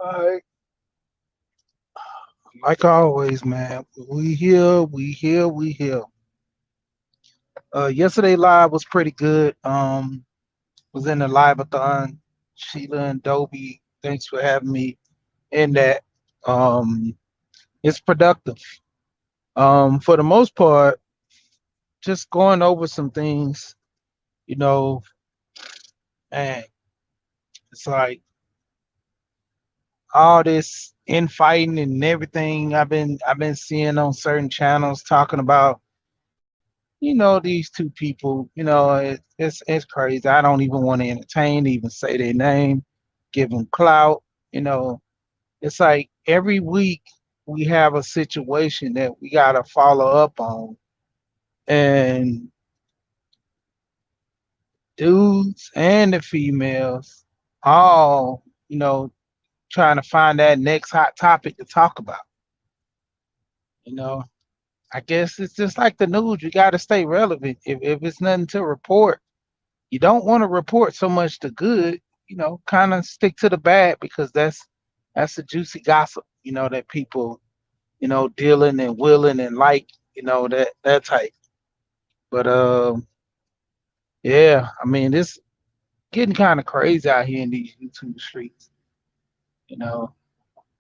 Alright, like always, man. We here, we here, we here. Yesterday live was pretty good. Was in the live-a-thon. Sheila and Dobie, thanks for having me in that. Um, it's productive. For the most part, just going over some things. You know, and it's like all this infighting and everything I've been seeing on certain channels talking about these two people, it's crazy. I don't even want to entertain, even say their name, give them clout. You know, it's like every week we have a situation that we got to follow up on. And dudes and the females all, trying to find that next hot topic to talk about. You know, I guess it's just like the news. You got to stay relevant. If it's nothing to report, you don't want to report so much the good, kind of stick to the bad because that's the juicy gossip, that people, dealing and willing and like, that type. But yeah, I mean, it's getting kind of crazy out here in these YouTube streets. You know,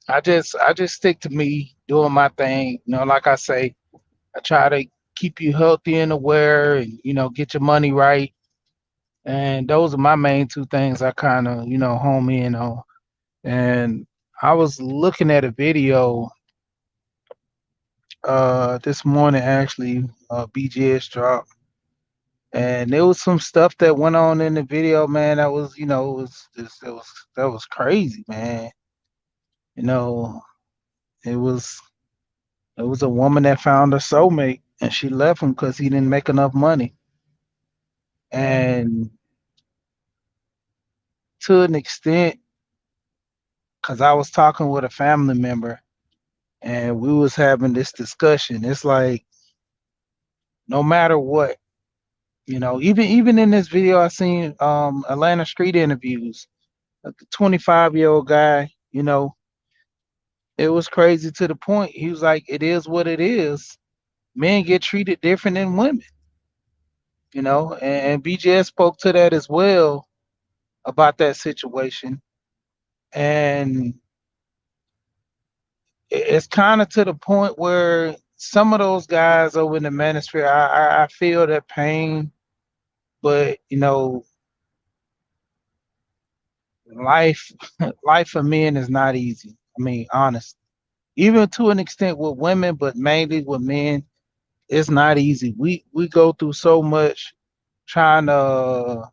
I just stick to me doing my thing. Like I say, I try to keep you healthy and aware, and get your money right. And those are my main two things I kind of home in on. And I was looking at a video this morning actually, BGS dropped, and there was some stuff that went on in the video, man, that was that was crazy, man. You know, it was it was a woman that found her soulmate and she left him because he didn't make enough money. And to an extent, because I was talking with a family member and we was having this discussion, it's like no matter what, even in this video I seen Atlanta street interviews, like the 25-year-old guy, it was crazy to the point. He was like, it is what it is. Men get treated different than women, and BJS spoke to that as well about that situation. And it's kind of to the point where some of those guys over in the manosphere, I feel their pain, but life life for men is not easy. I mean, honest. Even to an extent with women, but mainly with men, it's not easy. We go through so much trying to,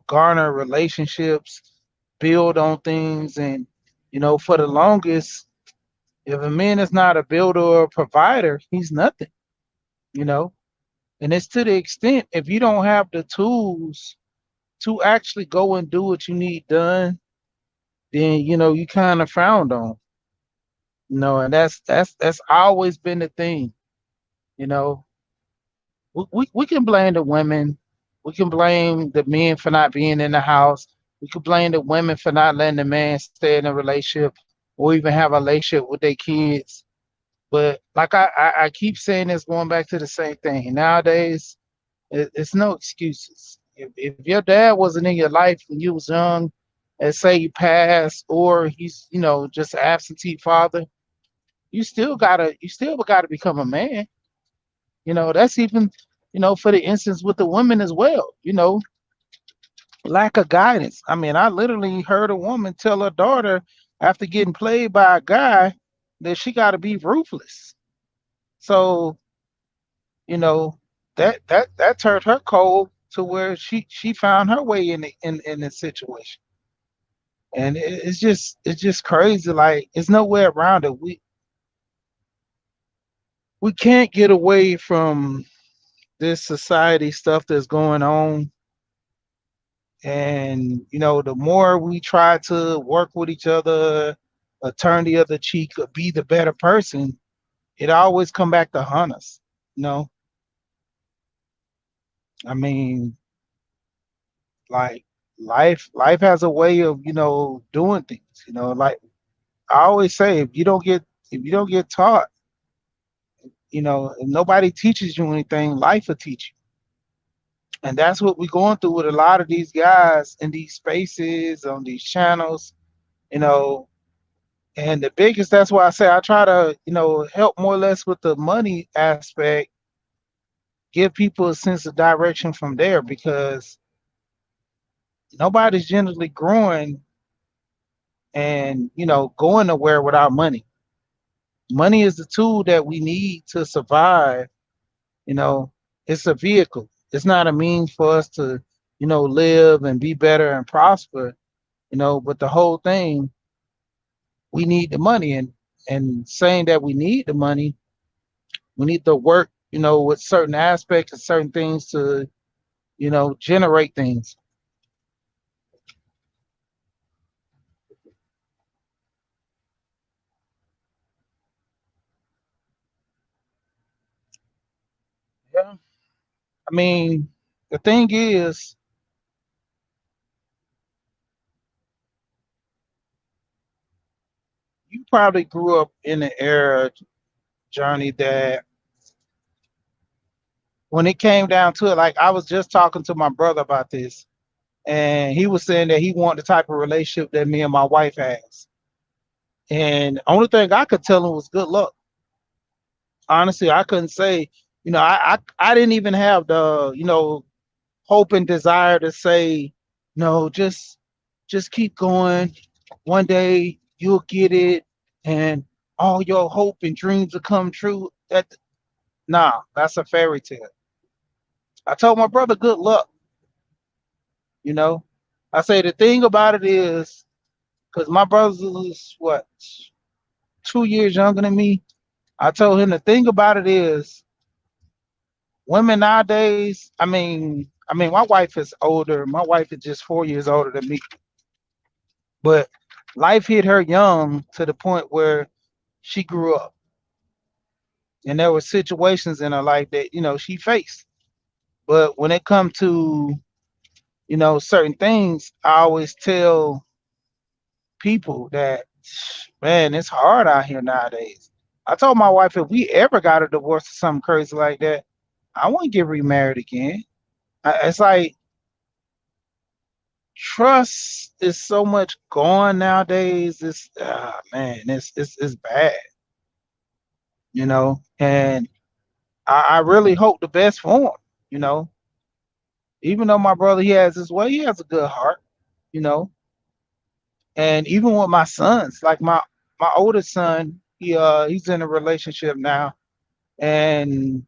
garner relationships, build on things, and for the longest, if a man is not a builder or a provider, he's nothing, you know. And it's to the extent if you don't have the tools to actually go and do what you need done, then you kind of frowned on, and that's always been the thing, you know. We can blame the women, we can blame the men for not being in the house, we can blame the women for not letting the man stay in a relationship or even have a relationship with their kids. But like I keep saying this, going back to the same thing. Nowadays, it's no excuses. If your dad wasn't in your life when you was young, and say he passed, or he's just an absentee father, you still gotta become a man. That's even for the instance with the women as well. Lack of guidance. I mean, I literally heard a woman tell her daughter after getting played by a guy that she got to be ruthless. So you know that turned her cold to where she found her way in this situation. And it's just crazy. Like there's no way around it. We can't get away from this society stuff that's going on. And the more we try to work with each other, turn the other cheek, or be the better person, it always come back to haunt us. you know I mean, like life has a way of doing things, like I always say if you don't get taught, if nobody teaches you anything, life will teach you. And that's what we're going through with a lot of these guys in these spaces on these channels, you know. And the biggest, that's why I say I try to, help more or less with the money aspect, give people a sense of direction from there because nobody's generally growing and, going nowhere without money. Money is the tool that we need to survive. You know, it's a vehicle. It's not a means for us to, live and be better and prosper, but the whole thing, we need the money. And saying that we need the money, we need to work, with certain aspects and certain things to, generate things. Yeah. I mean, the thing is, you probably grew up in an era, Johnny, that when it came down to it, like I was just talking to my brother about this, and he was saying that he wanted the type of relationship that me and my wife has. And the only thing I could tell him was good luck. Honestly, I couldn't say, I didn't even have the, hope and desire to say, no, just keep going. One day you'll get it and all your hope and dreams will come true. Nah, that's a fairy tale. I told my brother good luck, you know. I say the thing about it is, because my brother's what, 2 years younger than me. I told him the thing about it is women nowadays, I mean, my wife is older. My wife is just 4 years older than me. But life hit her young to the point where she grew up. And there were situations in her life that, she faced. But when it comes to, certain things, I always tell people that, man, it's hard out here nowadays. I told my wife if we ever got a divorce or something crazy like that, I wouldn't get remarried again. It's like trust is so much gone nowadays. It's man, it's bad, and I really hope the best for him, you know. Even though my brother he has his way, he has a good heart, you know. And even with my sons, like my oldest son, he's in a relationship now, and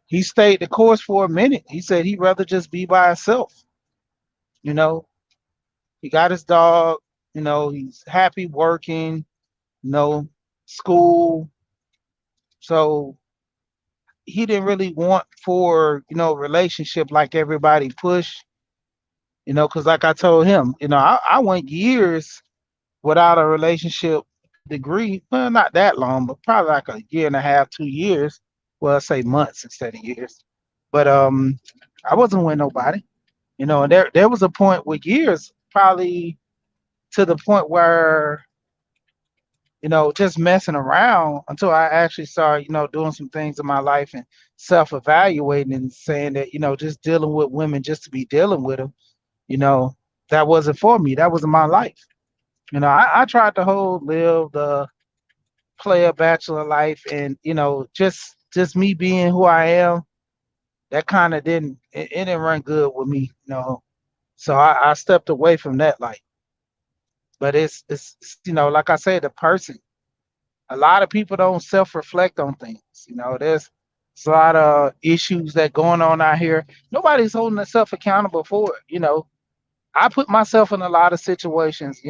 he stayed the course for a minute. He said he'd rather just be by himself, you know. He got his dog, he's happy working, you know, school. So he didn't really want for, relationship like everybody push, because like I told him, I went years without a relationship degree. Well, not that long, but probably like a year and a half, 2 years. Well, I say months instead of years. But I wasn't with nobody, and there was a point with years, probably to the point where, just messing around until I actually started, doing some things in my life and self-evaluating and saying that, just dealing with women just to be dealing with them, you know, that wasn't for me. That wasn't my life. I tried to live the player bachelor life, and just me being who I am. That kind of it didn't run good with me, So I stepped away from that life. But it's like I said, the person. A lot of people don't self-reflect on things. There's a lot of issues that going on out here. Nobody's holding themselves accountable for it. I put myself in a lot of situations,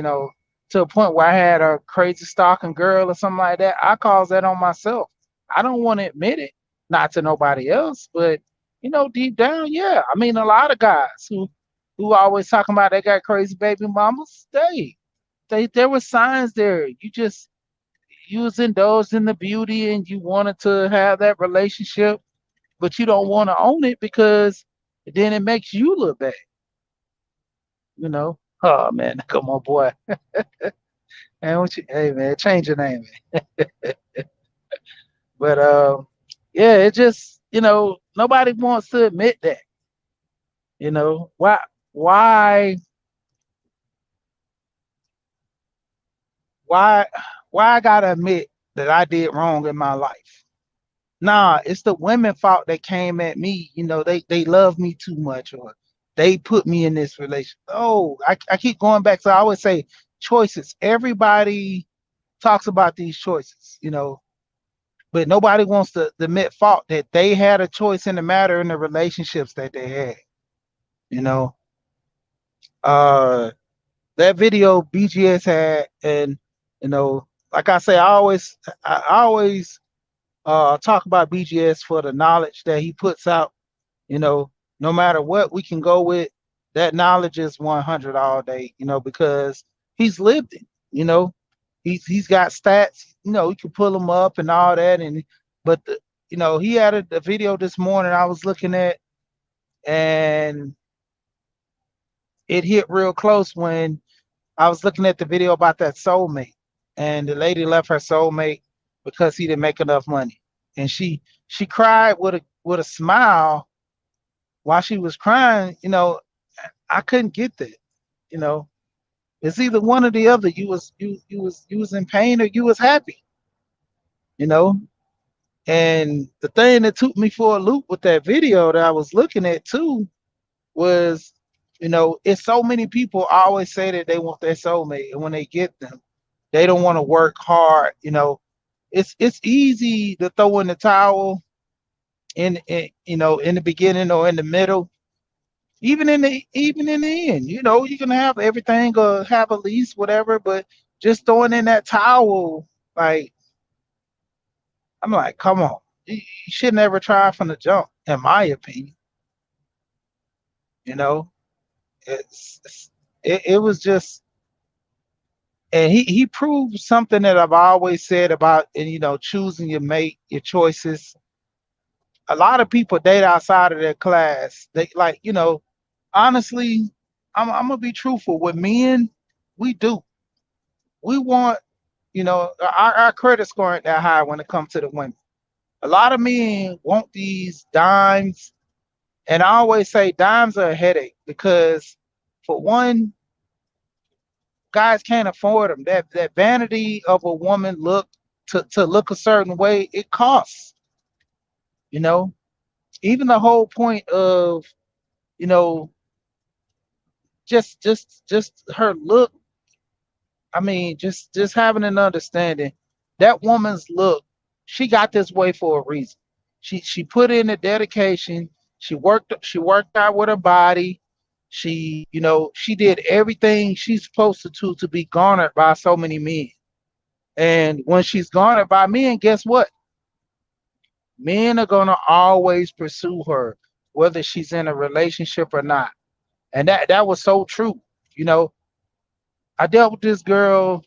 to a point where I had a crazy stalking girl or something like that. I caused that on myself. I don't want to admit it, not to nobody else, but deep down, yeah. I mean, a lot of guys who always talking about they got crazy baby mamas, there were signs there. You was indulged in the beauty and you wanted to have that relationship, but you don't want to own it because then it makes you look bad. Oh man, come on, boy. And what you, hey man, change your name. But yeah, it just nobody wants to admit that. Why why why I gotta admit that I did wrong in my life? Nah, it's the women fault that came at me. They love me too much, or they put me in this relation. Oh, I keep going back. So I would say choices. Everybody talks about these choices, but nobody wants to admit fault that they had a choice in the matter in the relationships that they had. You know, uh, that video BGS had, and like I say, I always talk about BGS for the knowledge that he puts out. You know, no matter what we can go with, that knowledge is 100 all day. Because he's lived it. You know, he's got stats. He can pull them up and all that. But he had a video this morning I was looking at, and it hit real close when I was looking at the video about that soulmate, and the lady left her soulmate because he didn't make enough money, and she cried with a smile while she was crying. I couldn't get that. You know, it's either one or the other. You was in pain or you was happy. You know, and the thing that took me for a loop with that video that I was looking at too was, it's so many people always say that they want their soulmate, and when they get them, they don't want to work hard. It's easy to throw in the towel in the beginning or in the middle, even in the end. You can have everything or have a lease, whatever, but just throwing in that towel, like, I'm like, come on, you should never try from the jump, in my opinion. You know, it was just, and he proved something that I've always said about, and choosing your mate, your choices. A lot of people date outside of their class. They like, honestly, I'm gonna be truthful. With men, we do. We want, our credit score ain't that high when it comes to the women. A lot of men want these dimes, and I always say dimes are a headache because, for one, guys can't afford them. That vanity of a woman look, to look a certain way, it costs. You know, even the whole point of, you know just her look. I mean, just having an understanding, that woman's look, she got this way for a reason. She put in the dedication. She worked out with her body. She did everything she's supposed to be garnered by so many men. And when she's garnered by men, guess what? Men are gonna always pursue her, whether she's in a relationship or not. And that was so true. You know, I dealt with this girl,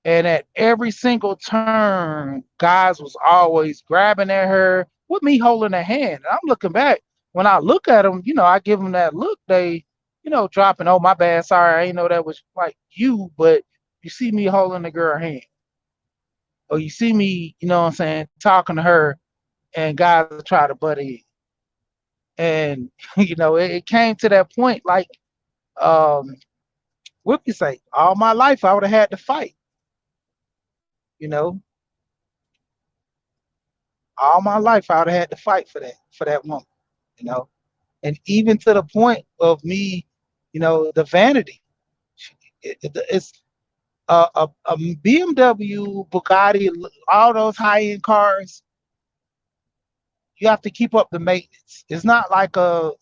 and at every single turn, guys was always grabbing at her with me holding her hand. And I'm looking back. When I look at them, I give them that look. They, dropping, oh, my bad, sorry, I ain't know that was like you, but you see me holding the girl hand. Or you see me, what I'm saying, talking to her, and guys will try to butt in. And, it came to that point, like, um, what you say, all my life I would have had to fight, you know, all my life I would have had to fight for that woman, you know, and even to the point of me, the vanity. It's a BMW, Bugatti, all those high end cars. You have to keep up the maintenance. It's not like a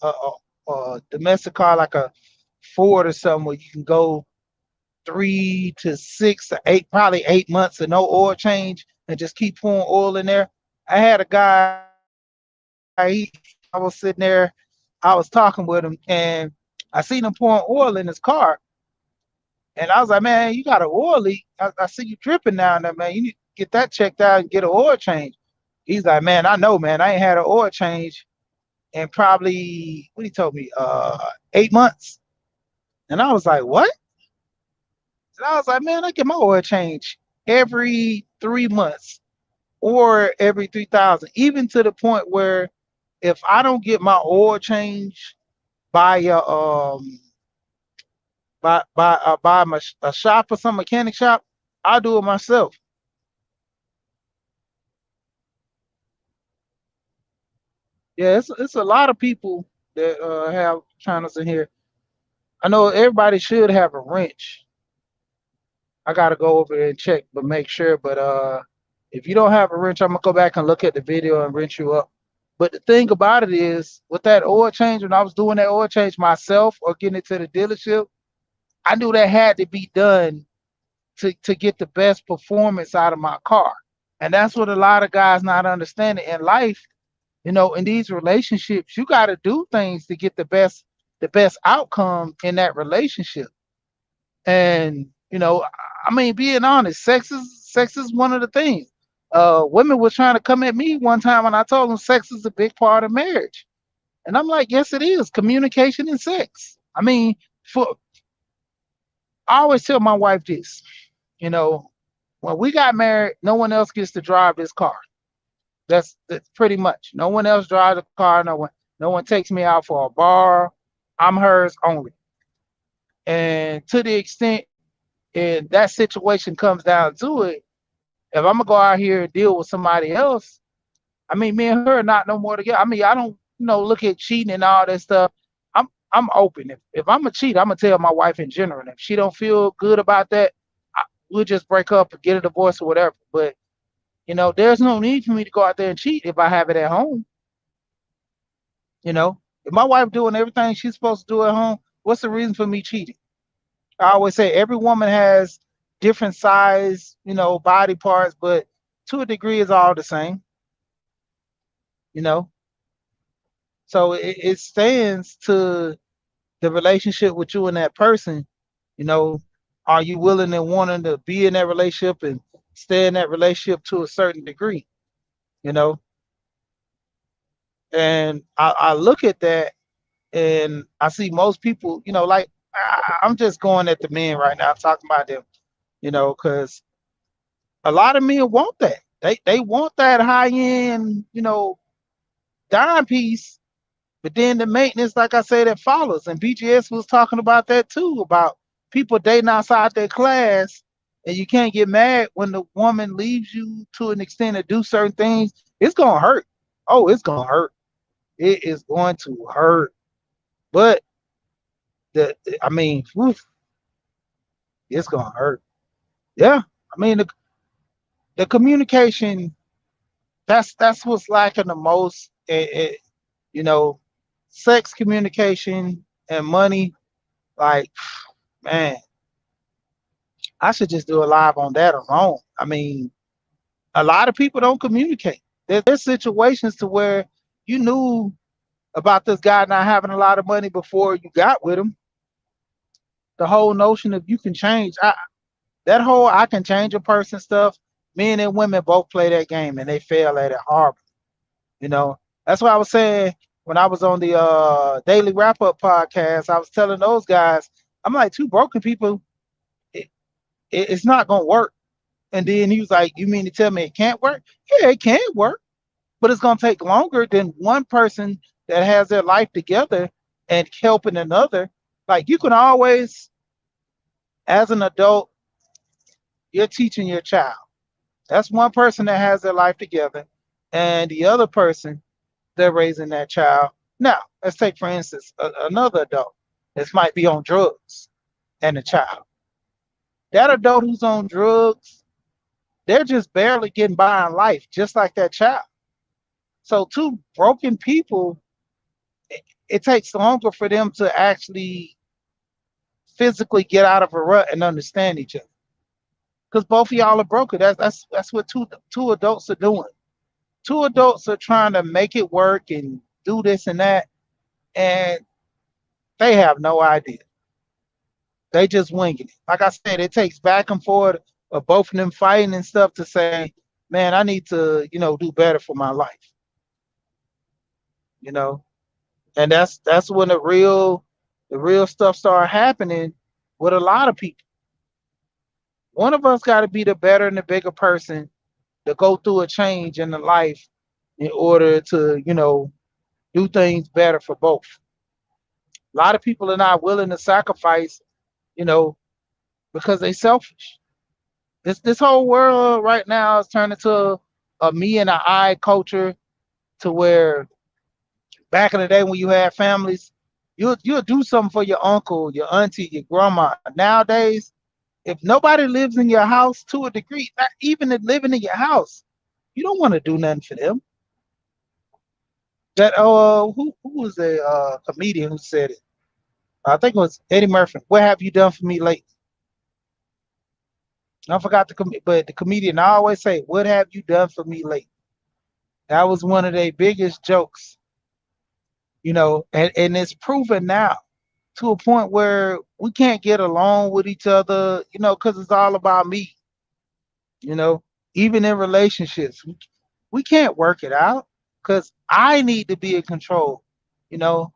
domestic car like a Ford or something where you can go 3 to 6 to 8, probably 8 months of no oil change and just keep pouring oil in there. I had a guy, I was sitting there, I was talking with him, and I seen him pouring oil in his car. And I was like, man, you got an oil leak. I see you dripping down there, man. You need to get that checked out and get an oil change. He's like, man, I know, man. I ain't had an oil change in probably, what he told me, 8 months. And I was like, what? And I was like, man, I get my oil change every 3 months or every 3,000, even to the point where if I don't get my oil change by a shop or some mechanic shop, I'll do it myself. Yeah, it's a lot of people that have channels in here. I know everybody should have a wrench. I gotta go over there and check, but make sure. But if you don't have a wrench, I'm gonna go back and look at the video and wrench you up. But the thing about it is, with that oil change, when I was doing that oil change myself or getting it to the dealership, I knew that had to be done to get the best performance out of my car. And that's what a lot of guys not understanding in life. In these relationships, you got to do things to get the best outcome in that relationship. And I mean, being honest, sex is one of the things. Women were trying to come at me one time, and I told them sex is a big part of marriage. And I'm like, yes, it is. Communication and sex. I mean, for I always tell my wife this. You know, when we got married, no one else gets to drive this car. That's pretty much. No one else drives the car. No one takes me out for a bar. I'm hers only. And to the extent and that situation comes down to it, if I'm gonna go out here and deal with somebody else, I mean, me and her are not no more together. I mean, I don't, look at cheating and all that stuff. I'm open. If I'm a cheat, I'm gonna tell my wife in general. And if she don't feel good about that, we'll just break up or get a divorce or whatever. But there's no need for me to go out there and cheat if I have it at home. If my wife doing everything she's supposed to do at home, what's the reason for me cheating? I always say every woman has different size, body parts, but to a degree, it's all the same. You know, so it stands to the relationship with you and that person. You know, are you willing and wanting to be in that relationship and stay in that relationship to a certain degree? You know, and I look at that and I see most people, like I'm just going at the men right now, talking about them, because a lot of men want that. They want that high end, dime piece, but then the maintenance, like I said, that follows. And BGS was talking about that too, about people dating outside their class, and you can't get mad when the woman leaves you to an extent to do certain things. It's gonna hurt. Oh, it's gonna hurt. It is going to hurt. But I mean, oof, it's gonna hurt. Yeah. I mean, the communication. That's what's lacking the most. You know, sex, communication, and money. Like, man, I should just do a live on that alone. I mean, a lot of people don't communicate. There's situations to where you knew about this guy not having a lot of money before you got with him. The whole notion of you can change, that whole I can change a person stuff. Men and women both play that game and they fail at it hard. You know, that's why I was saying when I was on the daily wrap up podcast, I was telling those guys, I'm like, two broken people, it, it's not gonna work. And then he was like, you mean to tell me it can't work? Yeah, it can work, but it's gonna take longer than one person that has their life together and helping another. Like you can always, as an adult, you're teaching your child. That's one person that has their life together, and the other person they're raising that child. Now, let's take for instance another adult. This might be on drugs and a child. That adult who's on drugs, they're just barely getting by in life, just like that child. So, two broken people, it takes longer for them to actually physically get out of a rut and understand each other. Because both of y'all are broken. That's what two adults are doing. Two adults are trying to make it work and do this and that, and they have no idea. They just winging it. Like I said, it takes back and forth of both of them fighting and stuff to say, man, I need to, do better for my life. You know, and that's when the real stuff start happening with a lot of people. One of us got to be the better and the bigger person to go through a change in the life in order to, do things better for both. A lot of people are not willing to sacrifice, you know, because they selfish. This whole world right now is turning to a me and I culture, to where back in the day when you had families, you'll do something for your uncle, your auntie, your grandma. Nowadays, if nobody lives in your house to a degree, not even living in your house, you don't want to do nothing for them. That who was a comedian who said it? I think it was Eddie Murphy. What have you done for me lately? I forgot but the comedian I always say, "What have you done for me lately?" That was one of their biggest jokes, and it's proven now to a point where we can't get along with each other, because it's all about me, you know, even in relationships. We can't work it out because I need to be in control, you know.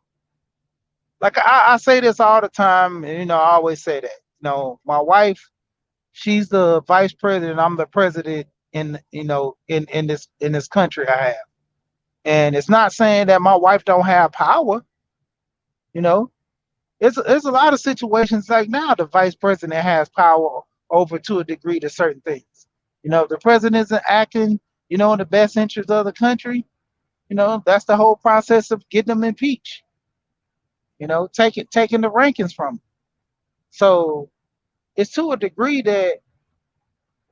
Like I say this all the time, and I always say that. My wife, she's the vice president, I'm the president in this country I have. And it's not saying that my wife don't have power, you know. It's a lot of situations like now the vice president has power over to a degree to certain things. If the president isn't acting, in the best interest of the country, that's the whole process of getting them impeached. Taking the rankings from them. So it's to a degree that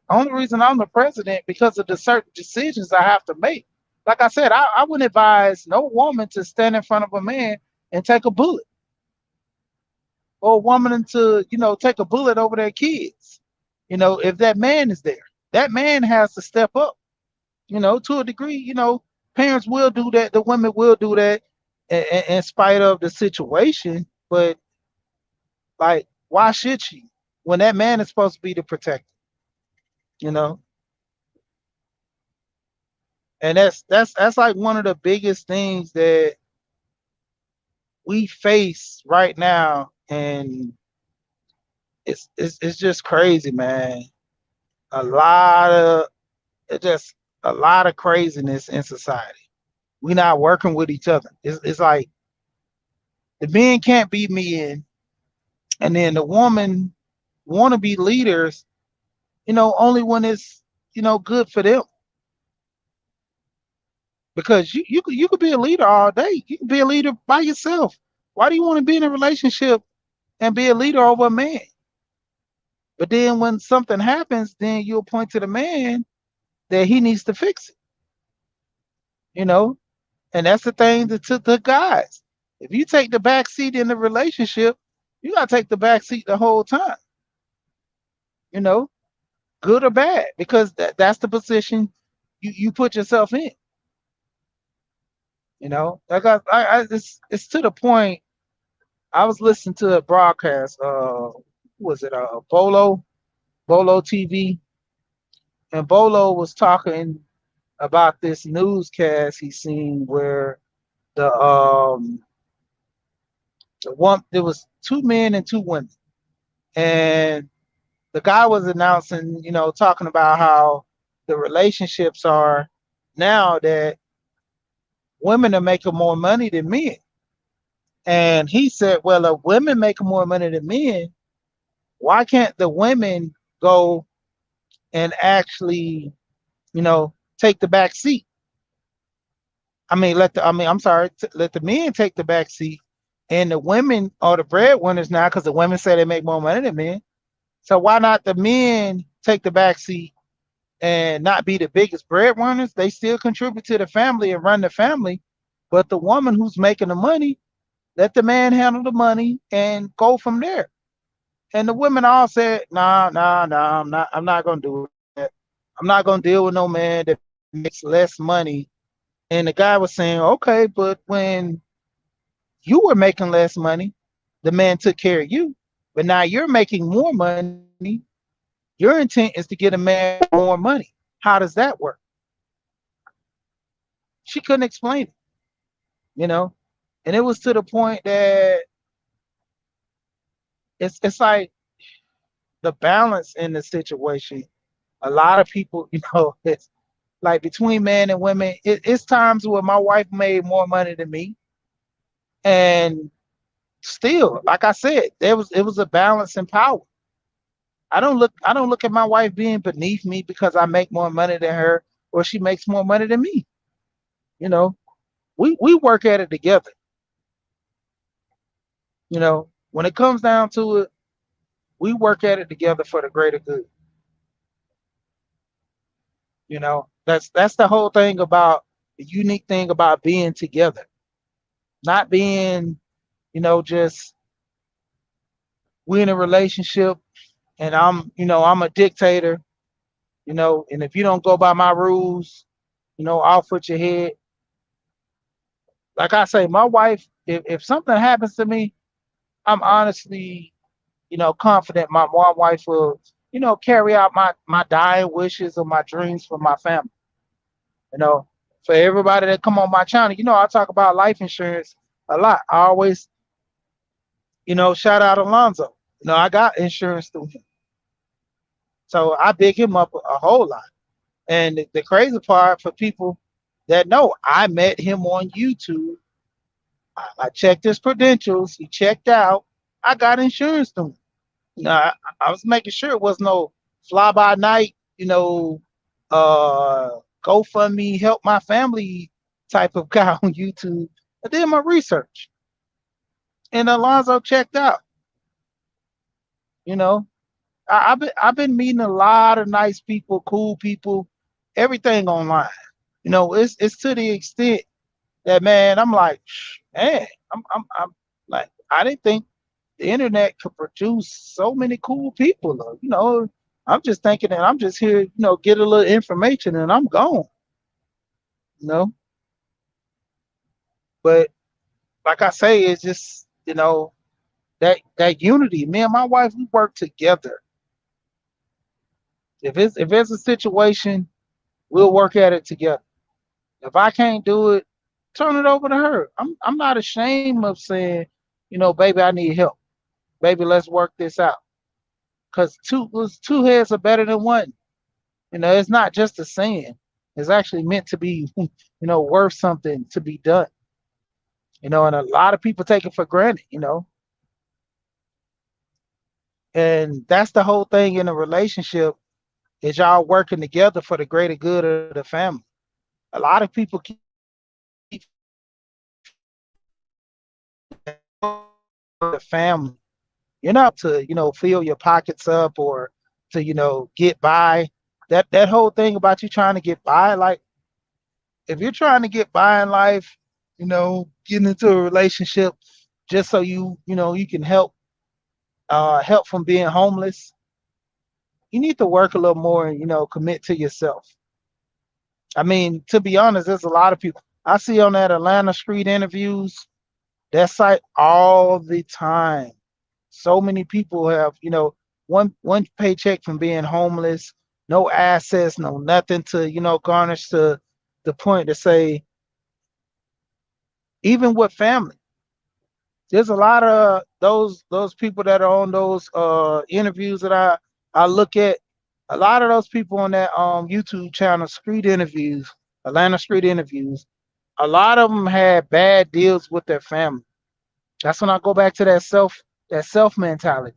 only reason I'm the president because of the certain decisions I have to make. Like I said, I wouldn't advise no woman to stand in front of a man and take a bullet, or a woman to, take a bullet over their kids. If that man is there, that man has to step up, to a degree. Parents will do that, the women will do that in spite of the situation. But, like, why should she when that man is supposed to be the protector? You know, and that's like one of the biggest things that we face right now, and it's just crazy, man. A lot of It's just a lot of craziness in society. We're not working with each other. It's like the men can't be men, and then the woman want to be leaders, only when it's, good for them. Because you could be a leader all day. You could be a leader by yourself. Why do you want to be in a relationship and be a leader over a man? But then when something happens, then you'll point to the man that he needs to fix it, you know? And that's the thing to the guys. If you take the back seat in the relationship, you gotta take the back seat the whole time, you know, good or bad, because that's the position you put yourself in. Like it's to the point. I was listening to a broadcast. Who was it? Bolo TV, and Bolo was talking about this newscast he seen where the one there was two men and two women, and the guy was announcing, talking about how the relationships are now that women are making more money than men. And he said, well, if women make more money than men, why can't the women go and actually, take the back seat? I'm sorry, let the men take the back seat, and the women are the breadwinners now because the women say they make more money than men. So why not the men take the back seat and not be the biggest breadwinners? They still contribute to the family and run the family, but the woman who's making the money, let the man handle the money and go from there. And the women all said, "Nah, nah, nah, I'm not gonna do that. I'm not gonna deal with no man that makes less money." And the guy was saying, "Okay, but when you were making less money, the man took care of you. But now you're making more money. Your intent is to get a man more money. How does that work?" She couldn't explain it, you know? And it was to the point that it's like the balance in the situation. A lot of people, it's like between men and women, it's times where my wife made more money than me, and still, like I said, it was a balance in power. I don't look at my wife being beneath me because I make more money than her or she makes more money than me. You know, we work at it together. When it comes down to it, we work at it together for the greater good. That's the whole thing about the unique thing about being together, not being, just we in a relationship and I'm a dictator, and if you don't go by my rules, I'll foot your head. Like I say, my wife, if something happens to me, I'm honestly, confident my wife will, carry out my dying wishes or my dreams for my family. You know, for everybody that come on my channel, I talk about life insurance a lot. I always, shout out Alonzo. I got insurance through him. So I big him up a whole lot. And the crazy part for people that know, I met him on YouTube. I checked his credentials. He checked out. I got insurance through him. I was making sure it was no fly by night, uh, GoFundMe, help my family type of guy on YouTube. I did my research, and Alonzo checked out. You know, I've been meeting a lot of nice people, cool people, everything online. It's to the extent that, man, I'm like, man, I'm like, I didn't think the internet could produce so many cool people. Though. I'm just thinking that I'm just here, get a little information and I'm gone. You know, but like I say, it's just that unity. Me and my wife, we work together. If it's a situation, we'll work at it together. If I can't do it, turn it over to her. I'm not ashamed of saying, baby, I need help. Baby, let's work this out. Cause two heads are better than one. It's not just a saying. It's actually meant to be, worth something to be done. And a lot of people take it for granted. And that's the whole thing in a relationship is y'all working together for the greater good of the family. A lot of people keep the family. You're not to, fill your pockets up or to, get by. That whole thing about you trying to get by, like if you're trying to get by in life, getting into a relationship just so you can help from being homeless, you need to work a little more and commit to yourself. I mean, to be honest, there's a lot of people I see on that Atlanta street interviews, that site all the time. So many people have, one paycheck from being homeless, no assets, no nothing to, garnish the point to say, even with family. There's a lot of those people that are on those interviews that I look at. A lot of those people on that YouTube channel, street interviews, Atlanta street interviews, a lot of them had bad deals with their family. That's when I go back to that self mentality.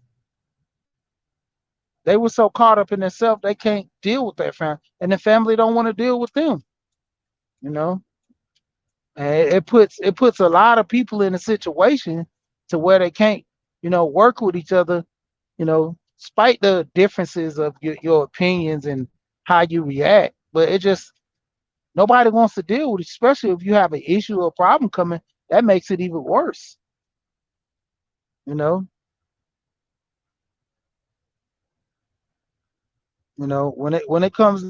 They were so caught up in themselves they can't deal with their family, and the family don't want to deal with them. You know, and it puts a lot of people in a situation to where they can't, work with each other. Despite the differences of your opinions and how you react, but it just nobody wants to deal with it, especially if you have an issue or problem coming. That makes it even worse. You know, when it comes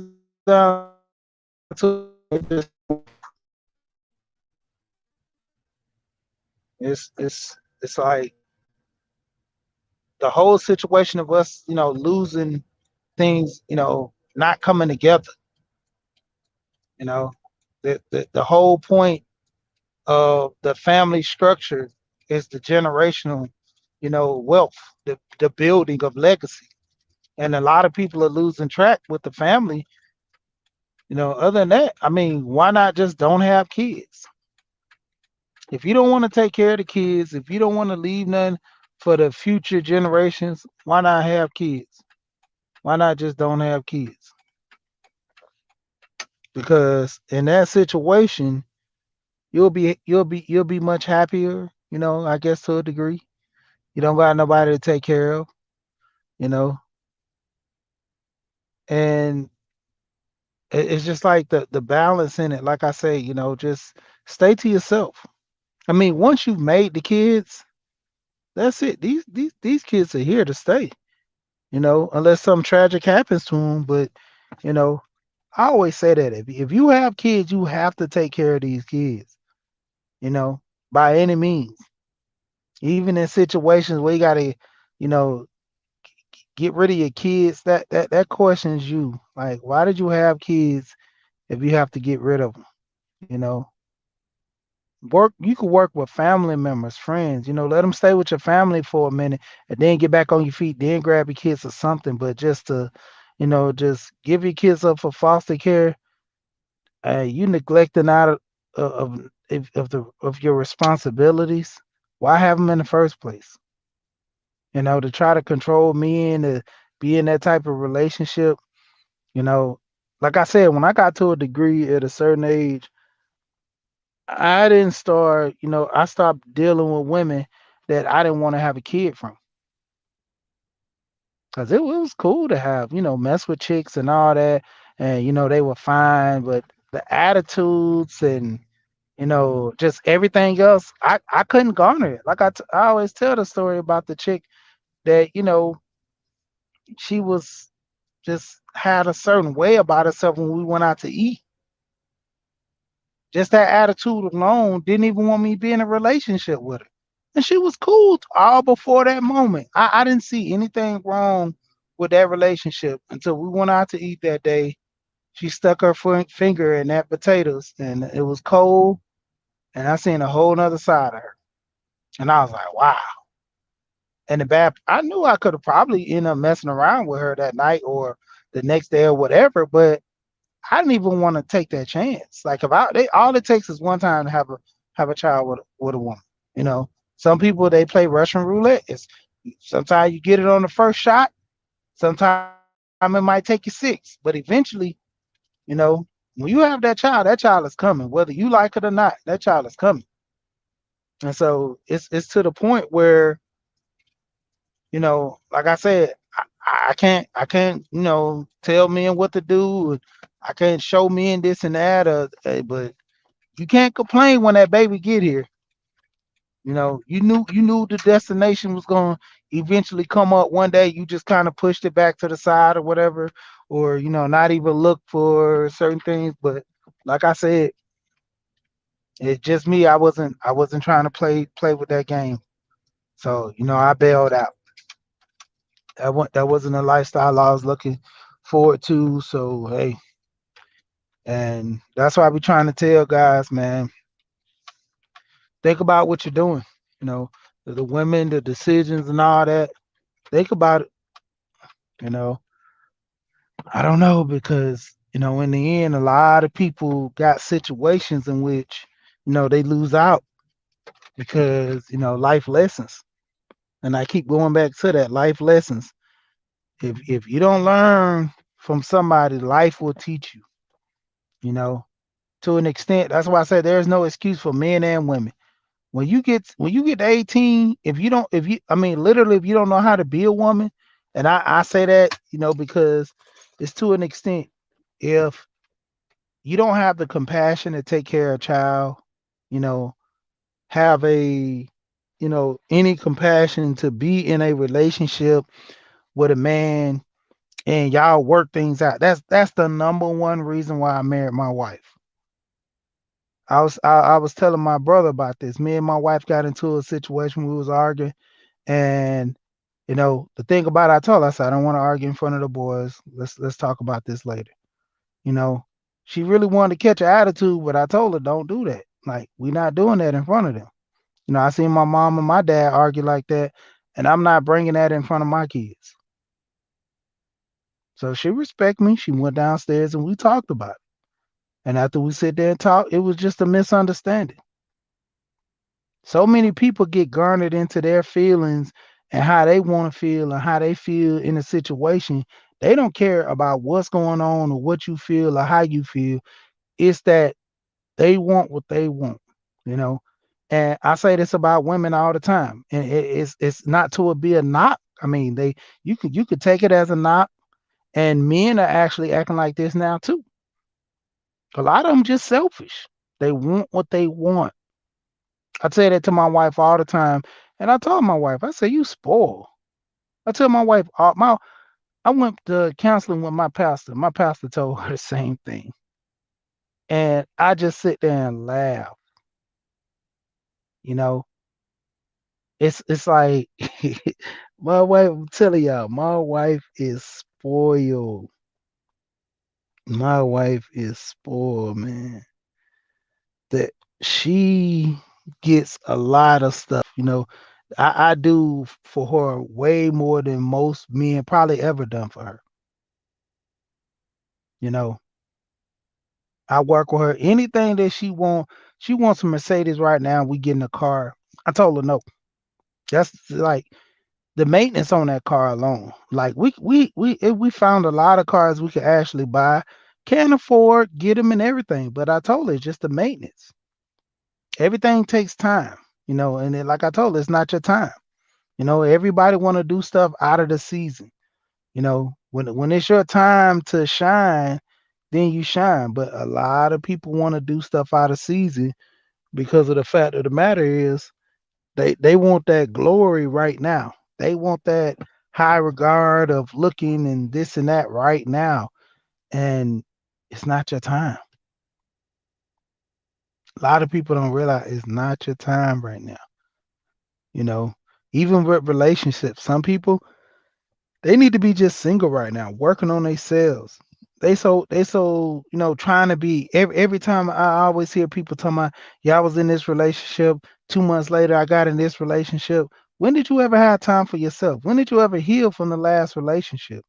down to it, it's like the whole situation of us, losing things, not coming together. You know, the whole point of the family structure is the generational, wealth, the building of legacy. And a lot of people are losing track with the family. Other than that, I mean, why not just don't have kids? If you don't want to take care of the kids, if you don't want to leave none for the future generations, why not have kids? Why not just don't have kids? Because in that situation, you'll be much happier, I guess to a degree. You don't got nobody to take care of, you know, and it's just like the balance in it. Like I say, just stay to yourself. I mean, once you've made the kids, that's it. These kids are here to stay, unless something tragic happens to them. But you know, I always say that if you have kids, you have to take care of these kids, you know, by any means. Even in situations where you gotta, you know, get rid of your kids, that questions you. Like, why did you have kids if you have to get rid of them? You know, you could work with family members, friends. Let them stay with your family for a minute, and then get back on your feet. Then grab your kids or something. But just to, just give your kids up for foster care, you neglecting out of your responsibilities. Why have them in the first place? To try to control me and to be in that type of relationship. You know, like I said, when I got to a degree at a certain age, I didn't start. I stopped dealing with women that I didn't want to have a kid from, because it was cool to have, mess with chicks and all that, and they were fine, but the attitudes and just everything else, I couldn't garner it. Like I always tell the story about the chick that she was just had a certain way about herself when we went out to eat. Just that attitude alone didn't even want me to be in a relationship with her. And she was cool all before that moment. I didn't see anything wrong with that relationship until we went out to eat that day. She stuck her finger in that potatoes and it was cold. And I seen a whole nother side of her. And I was like, wow. And I knew I could have probably ended up messing around with her that night or the next day or whatever, but I didn't even want to take that chance. Like if all it takes is one time to have a child with a woman. You know, some people they play Russian roulette. It's sometimes you get it on the first shot. Sometimes it might take you six, but eventually, you know, when you have that child is coming, whether you like it or not. That child is coming, and so it's to the point where like I said, I can't tell men what to do. I can't show men this and that, but you can't complain when that baby get here. You knew the destination was going to eventually come up one day. You just kind of pushed it back to the side or whatever, or not even look for certain things. But like I said, it's just me. I wasn't trying to play with that game. So I bailed out. That wasn't a lifestyle I was looking forward to. So hey, and that's why I be trying to tell guys, man, think about what you're doing. You know, the women, the decisions, and all that. Think about it. You know, I don't know because in the end, a lot of people got situations in which they lose out because life lessons. And I keep going back to that life lessons. If you don't learn from somebody, life will teach you. You know, to an extent. That's why I said there's no excuse for men and women. When you get to 18, if you I mean literally if you don't know how to be a woman, and I say that, because it's to an extent, if you don't have the compassion to take care of a child, you know, have any compassion to be in a relationship with a man and y'all work things out. That's the number one reason why I married my wife. I was telling my brother about this. Me and my wife got into a situation we was arguing, and the thing about it, I told her, I said I don't want to argue in front of the boys. Let's talk about this later. You know, she really wanted to catch an attitude, but I told her don't do that. Like we're not doing that in front of them. I seen my mom and my dad argue like that, and I'm not bringing that in front of my kids. So she respect me. She went downstairs and we talked about it. And after we sit there and talk, it was just a misunderstanding. So many people get garnered into their feelings and how they want to feel and how they feel in a situation. They don't care about what's going on or what you feel or how you feel. It's that they want what they want, you know. And I say this about women all the time. And it's not to be a knock. I mean, you could take it as a knock, and men are actually acting like this now too. A lot of them just selfish. They want what they want. I say that to my wife all the time. And I told my wife, I say, you spoil. I tell my wife, I went to counseling with my pastor. My pastor told her the same thing. And I just sit there and laugh. You know, it's like my wife, I'm telling y'all, my wife is spoiled. My wife is spoiled, man. That she gets a lot of stuff, I do for her way more than most men probably ever done for her. You know, I work with her. Anything that she wants a Mercedes right now. We get in the car. I told her no. That's like the maintenance on that car alone. Like we if we found a lot of cars we could actually buy, can't afford, get them and everything. But I told her it's just the maintenance. Everything takes time, and like I told her, it's not your time. Everybody want to do stuff out of the season. When it's your time to shine, then you shine. But a lot of people want to do stuff out of season because of the fact of the matter is they want that glory right now. They want that high regard of looking and this and that right now. And it's not your time. A lot of people don't realize it's not your time right now. You know, Even with relationships, some people they need to be just single right now, working on themselves. They so trying to be every time I always hear people talking about, yeah, I was in this relationship 2 months later, I got in this relationship. When did you ever have time for yourself? When did you ever heal from the last relationship?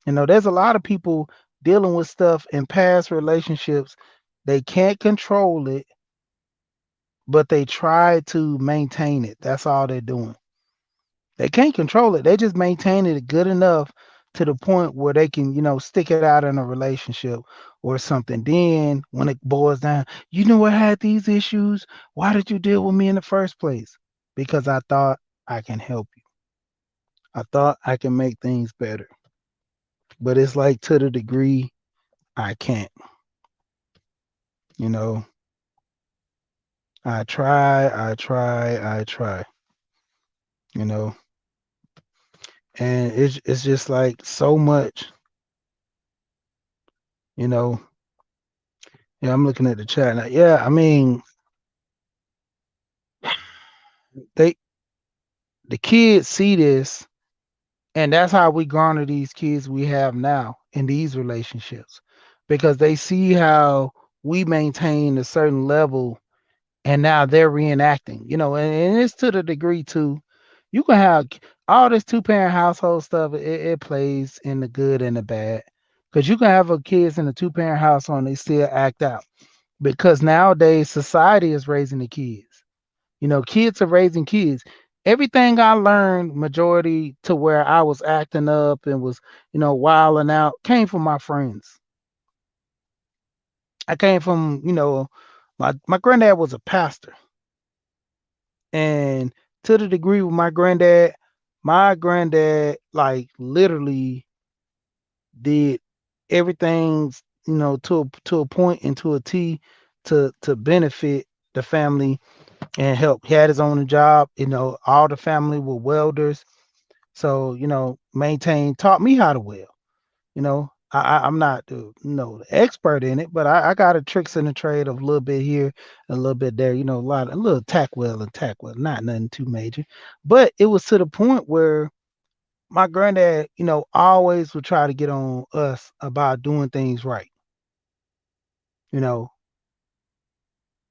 There's a lot of people dealing with stuff in past relationships. They can't control it, but they try to maintain it. That's all they're doing. They can't control it. They just maintain it good enough to the point where they can, stick it out in a relationship or something. Then when it boils down, I had these issues. Why did you deal with me in the first place? Because I thought I can help you. I thought I can make things better. But it's like to the degree I can't. You know, I try, you know, and it's just like so much, you know. Yeah, I'm looking at the chat now. Yeah, I mean, they the kids see this, and that's how we garner these kids we have now in these relationships, because they see how we maintain a certain level, and now they're reenacting. And it's to the degree too. You can have all this two-parent household stuff. It plays in the good and the bad, because you can have a kids in a two-parent household and they still act out, because nowadays society is raising the kids. Kids are raising kids. Everything I learned, majority to where I was acting up and was, wilding out, came from my friends. I came from, my granddad was a pastor. And to the degree with my granddad, like literally did everything, to a point and to a T to benefit the family and help. He had his own job. All the family were welders. So, maintain taught me how to weld. I'm not the expert in it, but I got a tricks in the trade of a little bit here, a little bit there. A little tack weld, not nothing too major. But it was to the point where my granddad, always would try to get on us about doing things right. You know,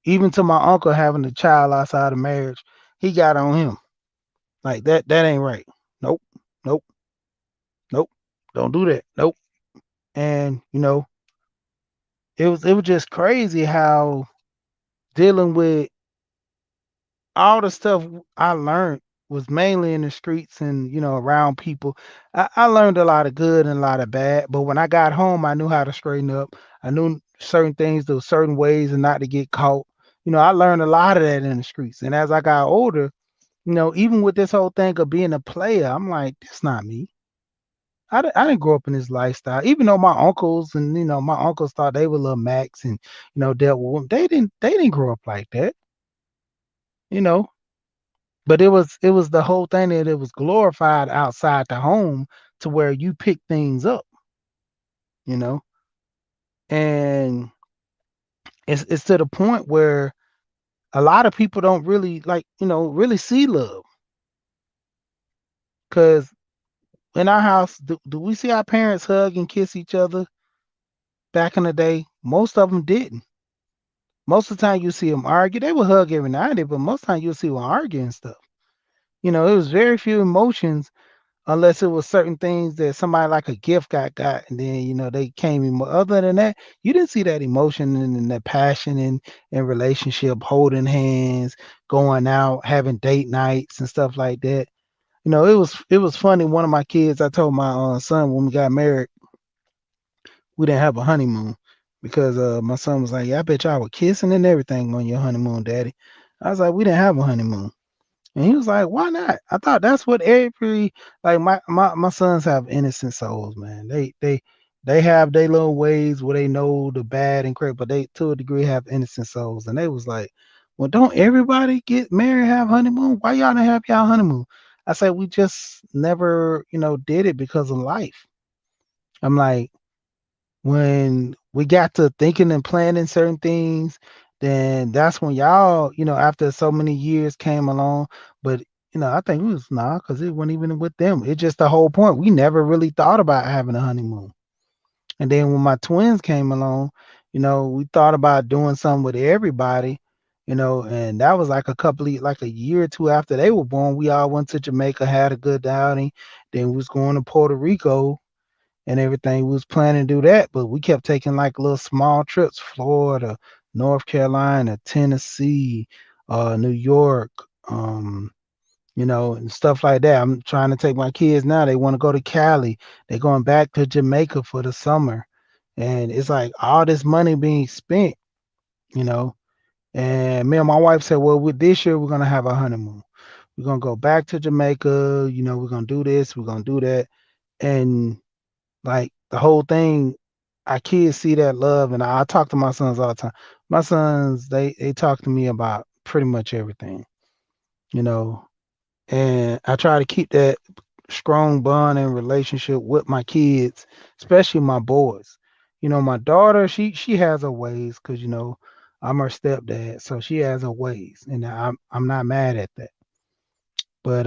Even to my uncle having a child outside of marriage, he got on him like that. That ain't right. Nope, nope, nope. Don't do that. Nope. And it was just crazy how dealing with all the stuff I learned was mainly in the streets and around people. I learned a lot of good and a lot of bad, but when I got home, I knew how to straighten up. I knew certain things, there was certain ways and not to get caught. I learned a lot of that in the streets. And as I got older, even with this whole thing of being a player, I'm like, that's not me. I didn't grow up in this lifestyle. Even though my uncles and my uncles thought they were little Max and dealt with them, they didn't grow up like that. You know, But it was the whole thing that it was glorified outside the home to where you pick things up, you know, and it's to the point where a lot of people don't really really see love because in our house, do we see our parents hug and kiss each other back in the day? Most of them didn't. Most of the time you see them argue. They would hug every now and then, but most of the time you'll see them arguing and stuff. It was very few emotions unless it was certain things that somebody like a gift got and then they came in. Other than that, you didn't see that emotion and that passion in relationship, holding hands, going out, having date nights and stuff like that. It was funny. One of my kids, I told my son when we got married, we didn't have a honeymoon because my son was like, "Yeah, I bet y'all were kissing and everything on your honeymoon, daddy." I was like, "We didn't have a honeymoon." And he was like, "Why not?" I thought that's what every like my sons have innocent souls, man. They have their little ways where they know the bad and correct, but they to a degree have innocent souls. And they was like, "Well, don't everybody get married, have honeymoon? Why y'all don't have y'all honeymoon?" I said, "We just never, did it because of life." I'm like, when we got to thinking and planning certain things, then that's when y'all, after so many years came along. But I think it was nah, because it wasn't even with them. It's just the whole point. We never really thought about having a honeymoon. And then when my twins came along, we thought about doing something with everybody, and that was like like a year or two after they were born. We all went to Jamaica, had a good outing. Then we was going to Puerto Rico and everything. We was planning to do that, but we kept taking like little small trips, Florida, North Carolina, Tennessee, New York, and stuff like that. I'm trying to take my kids now. They want to go to Cali. They're going back to Jamaica for the summer. And it's like all this money being spent, you know. And me and my wife said, well, with this year we're gonna have a honeymoon. We're gonna go back to Jamaica, we're gonna do this, we're gonna do that. And like the whole thing, our kids see that love, and I talk to my sons all the time. My sons, they talk to me about pretty much everything, you know, and I try to keep that strong bond and relationship with my kids, especially my boys. My daughter, she has her ways because I'm her stepdad, so she has her ways, and I'm not mad at that. But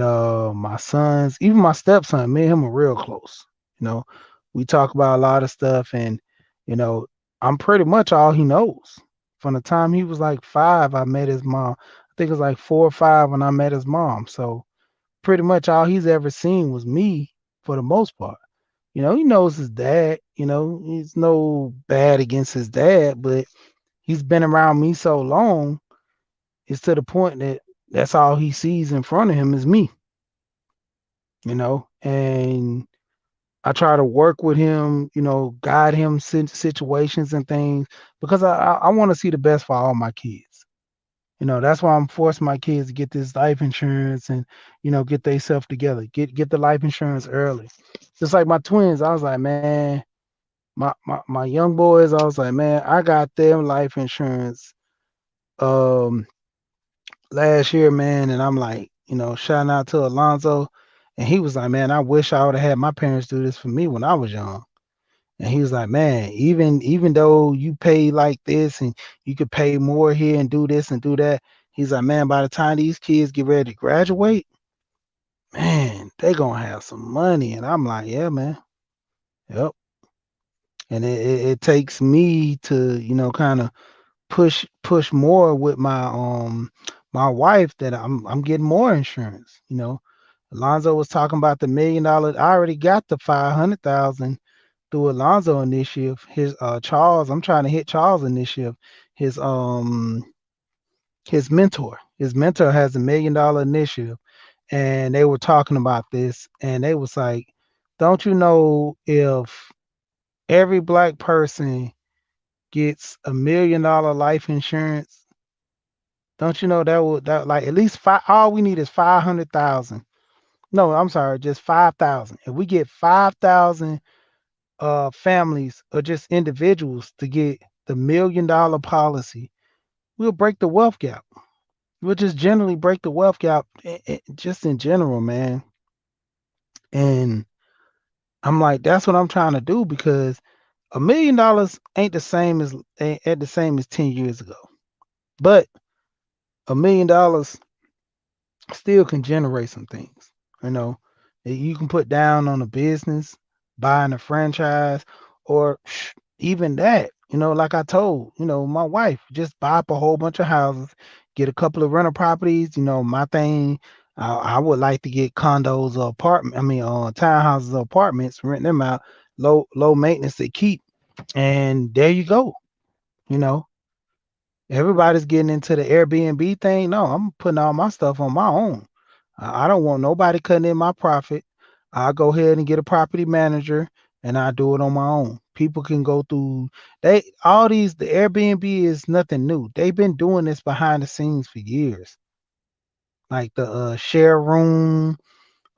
my sons, even my stepson, me and him are real close. You know, we talk about a lot of stuff, and you know, I'm pretty much all he knows. From the time he was like 5, I met his mom. I think it was like 4 or 5 when I met his mom. So pretty much all he's ever seen was me for the most part. He knows his dad. He's no bad against his dad, but he's been around me so long, it's to the point that that's all he sees in front of him is me. And I try to work with him, guide him situations and things because I want to see the best for all my kids. That's why I'm forcing my kids to get this life insurance and get themselves together, get the life insurance early. Just like my twins, I was like, man, my young boys, I was like, man, I got them life insurance um last year, man, and I'm like, shouting out to Alonzo, and he was like, man, I wish I would have had my parents do this for me when I was young. And he was like, man, even though you pay like this and you could pay more here and do this and do that, he's like, man, by the time these kids get ready to graduate, man, they gonna have some money. And I'm like, yeah, man, yep. And it takes me to, kind of push more with my wife that I'm getting more insurance. Alonzo was talking about the $1 million. I already got the 500,000 through Alonzo initiative. His Charles, I'm trying to hit Charles initiative. His his mentor. His mentor has $1 million initiative, and they were talking about this, and they was like, "Don't you know if every black person gets $1 million life insurance? Don't you know that would that like at least five? All we need is 500,000. No, I'm sorry, just 5,000. If we get 5,000 families or just individuals to get the $1 million policy, we'll break the wealth gap. We'll just generally break the wealth gap, just in general, man. And I'm like, that's what I'm trying to do because $1 million ain't the same as ain't the same as 10 years ago. But $1 million still can generate some things. You know, that you can put down on a business, buying a franchise, or even that. Like I told, my wife, just buy up a whole bunch of houses, get a couple of rental properties. My thing, I would like to get condos or apartment. I mean, townhouses or apartments, rent them out, low maintenance to keep, and there you go. You know, Everybody's getting into the Airbnb thing. No, I'm putting all my stuff on my own. I don't want nobody cutting in my profit. I go ahead and get a property manager and I do it on my own. People can go through the Airbnb is nothing new. They've been doing this behind the scenes for years. Like the share room,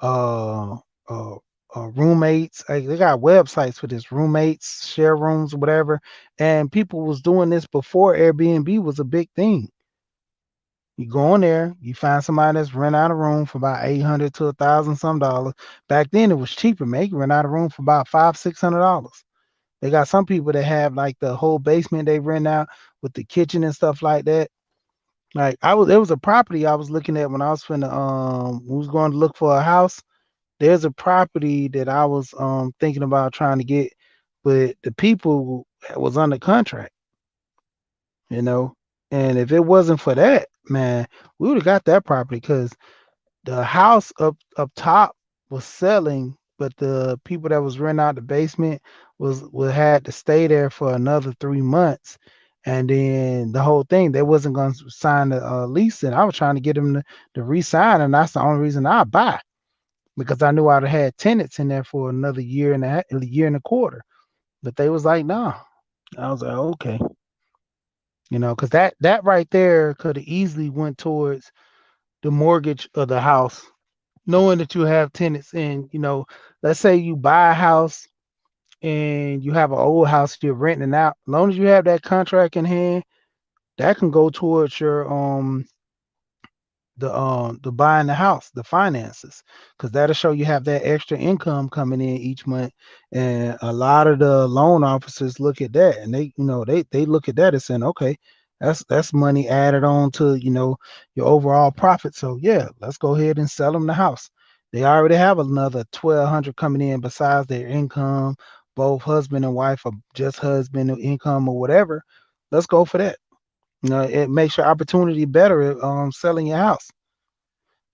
uh uh roommates. Like they got websites for this, roommates, share rooms, whatever. And people was doing this before Airbnb was a big thing. You go in there, you find somebody that's rent out a room for about 800 to $1,000 some. Back then it was cheaper, man. You can rent out a room for about $500, $600. They got some people that have like the whole basement they rent out with the kitchen and stuff like that. Like there was a property I was looking at when I was finna was going to look for a house. There's a property that I was thinking about trying to get, but the people was under contract, you know. And if it wasn't for that, man, we would have got that property because the house up top was selling, but the people that was renting out the basement was had to stay there for another 3 months. And then the whole thing, they wasn't going to sign the lease, and I was trying to get them to re-sign, and that's the only reason I buy because I knew I'd have had tenants in there for another a year and a quarter. But they was like, no. I was like, okay, because that right there could have easily went towards the mortgage of the house, knowing that you have tenants in. Let's say you buy a house and you have an old house you're renting out. As long as you have that contract in hand, that can go towards your the buying the house, the finances, because that'll show you have that extra income coming in each month. And a lot of the loan officers look at that, and they look at that and saying, okay, that's money added on to your overall profit. So yeah, let's go ahead and sell them the house. They already have another 1,200 coming in besides their income, both husband and wife, or just husband income or whatever. Let's go for that. It makes your opportunity better selling your house.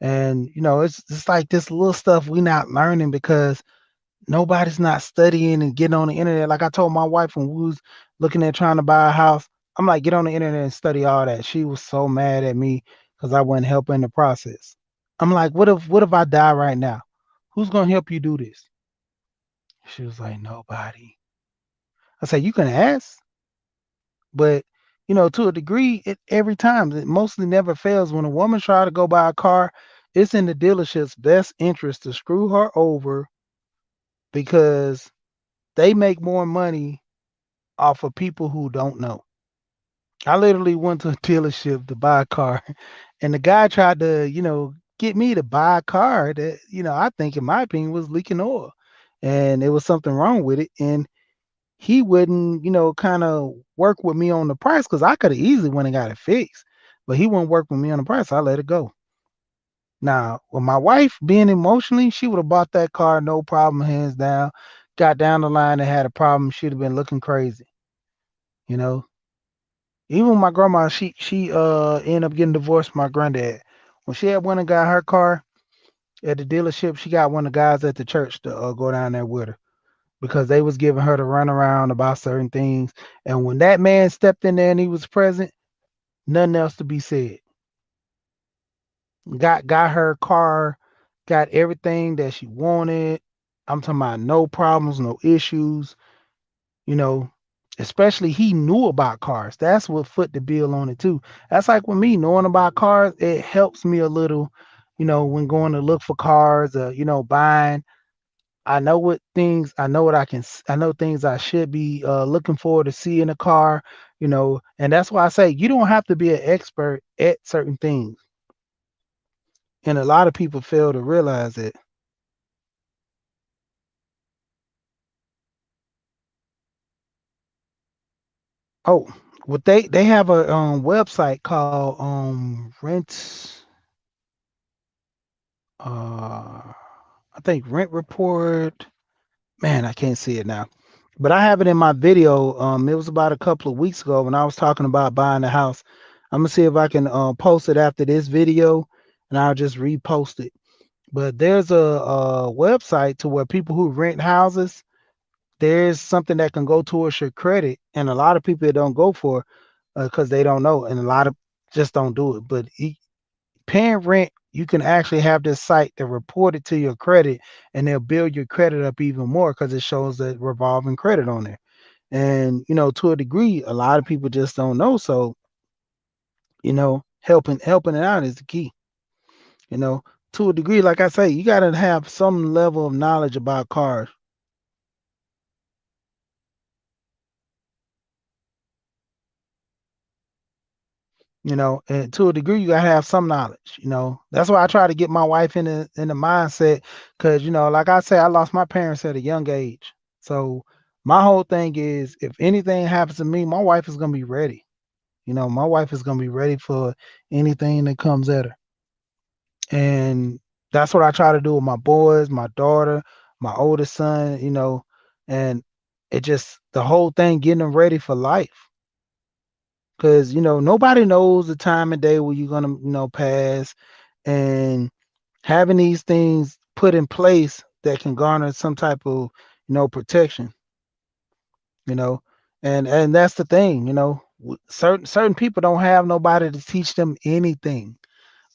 And it's like this little stuff we not learning because nobody's not studying and getting on the internet. Like I told my wife when we was looking at trying to buy a house, I'm like, get on the internet and study all that. She was so mad at me because I wasn't helping the process. I'm like, what if I die right now? Who's gonna help you do this? She was like, nobody. I said, you can ask, but to a degree, it every time it mostly never fails. When a woman try to go buy a car, it's in the dealership's best interest to screw her over because they make more money off of people who don't know. I literally went to a dealership to buy a car, and the guy tried to, get me to buy a car that, I think, in my opinion, was leaking oil, and there was something wrong with it, and he wouldn't, kind of work with me on the price because I could have easily went and got it fixed, but he wouldn't work with me on the price. I let it go. Now, with my wife being emotionally, she would have bought that car no problem, hands down. Got down the line and had a problem, she'd have been looking crazy. You know, Even my grandma, she ended up getting divorced from my granddad. When she had went and got her car, at the dealership. She got one of the guys at the church to go down there with her because they was giving her the runaround about certain things. And when that man stepped in there and he was present, nothing else to be said. Got her car, got everything that she wanted. I'm talking about no problems, no issues. You know, especially he knew about cars. That's what foot the bill on it too. That's like with me knowing about cars, it helps me a little. When going to look for cars, buying. I know what things I know what I can I know things I should be looking for to see in a car, and that's why I say you don't have to be an expert at certain things. And a lot of people fail to realize it. Oh, what they have a website called rent I think Rent Report. Man, I can't see it now. But I have it in my video. It was about a couple of weeks ago when I was talking about buying a house. I'm gonna see if I can post it after this video, and I'll just repost it. But there's a website to where people who rent houses, there's something that can go towards your credit, and a lot of people don't go for because they don't know, and a lot of just don't do it. But paying rent, you can actually have this site that report it to your credit, and they'll build your credit up even more because it shows that revolving credit on there. And to a degree, a lot of people just don't know. So helping it out is the key. You know, to a degree, like I say, you got to have some level of knowledge about cars. And to a degree, you gotta have some knowledge. That's why I try to get my wife in the mindset, because like I say, I lost my parents at a young age. So my whole thing is, if anything happens to me, my wife is gonna be ready. My wife is gonna be ready for anything that comes at her, and that's what I try to do with my boys, my daughter, my oldest son. And it just the whole thing, getting them ready for life. Because nobody knows the time of day where you're gonna pass, and having these things put in place that can garner some type of protection. you know and that's the thing. Certain people don't have nobody to teach them anything,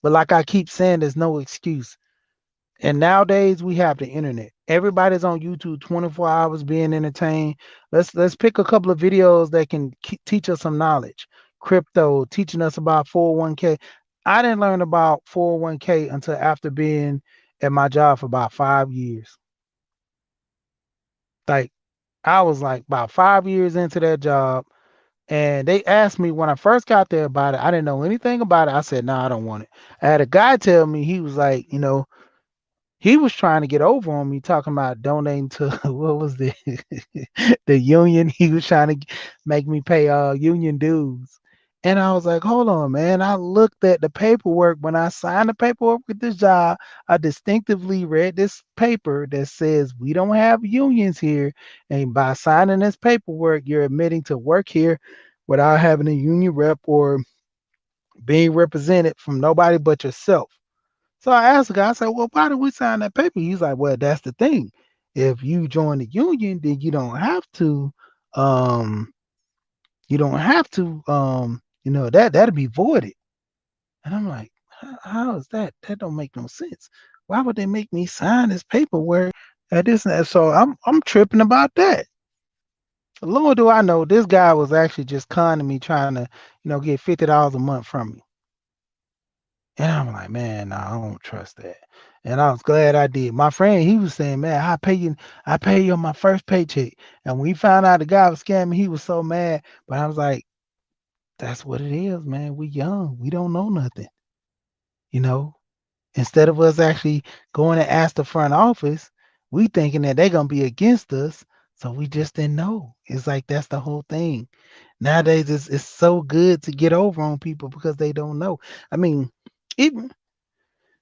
but like I keep saying, there's no excuse. And nowadays we have the internet. Everybody's on YouTube 24 hours being entertained. Let's pick a couple of videos that can teach us some knowledge. Crypto, teaching us about 401k. I didn't learn about 401k until after being at my job for about 5 years. Like I was like about 5 years into that job, and they asked me when I first got there about it. I didn't know anything about it. I said, "No, I don't want it." I had a guy tell me, he was like, he was trying to get over on me talking about donating to what was the the union. He was trying to make me pay union dues. And I was like, hold on, man. I looked at the paperwork when I signed the paperwork with this job. I distinctively read this paper that says we don't have unions here. And by signing this paperwork, you're admitting to work here without having a union rep or being represented from nobody but yourself. So I asked the guy, I said, well, why did we sign that paper? He's like, well, that's the thing. If you join the union, then um, that'll be voided. And I'm like, how is that? That don't make no sense. Why would they make me sign this paperwork at this and that? So I'm tripping about that. Lord do I know this guy was actually just conning me, trying to, get $50 a month from me. And I'm like, man, no, I don't trust that. And I was glad I did. My friend, he was saying, man, I pay you on my first paycheck. And when he found out the guy was scamming, he was so mad. But I was like, that's what it is, man. We young. We don't know nothing. You know, Instead of us actually going and ask the front office, we thinking that they're gonna be against us. So we just didn't know. It's like that's the whole thing. Nowadays it's so good to get over on people because they don't know. I mean, even